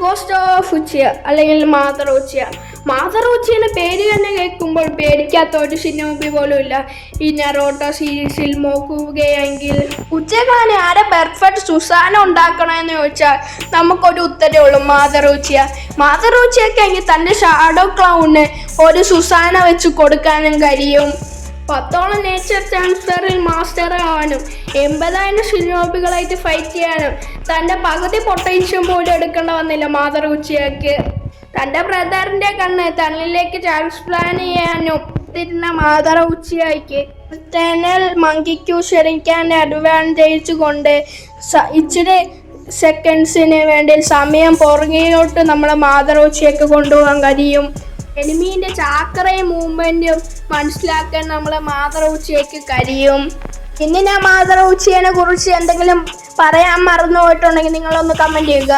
Ghost of ഉച്ചിയ അല്ലെങ്കിൽ mother ഉച്ചിയ. Mother ഉച്ചിയുടെ പേര് തന്നെ കേൾക്കുമ്പോൾ പേടിക്കാത്ത ഒരു ഷിനോബി പോലും ഇല്ല. ഈ നറൂട്ടോ സീരീസിൽ നോക്കുകയെങ്കിൽ ഉച്ചക്കാണ് ആരെ പെർഫെക്റ്റ് സുസാന ഉണ്ടാക്കണമെന്ന് ചോദിച്ചാൽ നമുക്കൊരു ഉത്തരവേ ഉള്ളൂ, മാതർ ഉച്ചിയ. മാതർ ഉച്ചിയൊക്കെ എങ്കിൽ തൻ്റെ ഷാഡോ ക്ലൗണിന് ഒരു സുസാന വെച്ച് കൊടുക്കാനും കഴിയും. 10ഓളം നേച്ചർ ട്രാൻസ്ഫറിൽ മാസ്റ്റർ ആവാനും 80,000 ഷിനോബികളായിട്ട് ഫൈറ്റ് ചെയ്യാനും തൻ്റെ പകുതി പൊട്ടൻഷ്യൽ പോലും എടുക്കേണ്ട വന്നില്ല മാതർ ഉച്ചിയക്ക്. തൻ്റെ ബ്രദറിൻ്റെ കണ്ണ് തന്നിലേക്ക് ട്രാൻസ്പ്ലാന്റ് ചെയ്യാനും തിരുന്ന മാതർ ഉച്ചിയക്ക് ടെനൽ മങ്കിക്കു ക്ഷണിക്കാൻ അഡ്വാൻറ്റേജ് കൊണ്ട് ഇച്ചിരി സെക്കൻഡ്സിന് വേണ്ടി സമയം പുറകിലോട്ട് നമ്മളെ മാതർ ഉച്ചിയക്ക് കൊണ്ടുപോകാൻ കഴിയും. എനിമീൻ്റെ ചാക്രയും മൂവ്മെൻറ്റും മനസ്സിലാക്കാൻ നമ്മളെ മാതർ ഉച്ചിയക്ക് കഴിയും. ഇനി ഞാൻ മാതർ ഉച്ചിയെ കുറിച്ച് എന്തെങ്കിലും പറയാൻ മറന്നു പോയിട്ടുണ്ടെങ്കിൽ നിങ്ങളൊന്ന് കമൻറ്റ് ചെയ്യുക.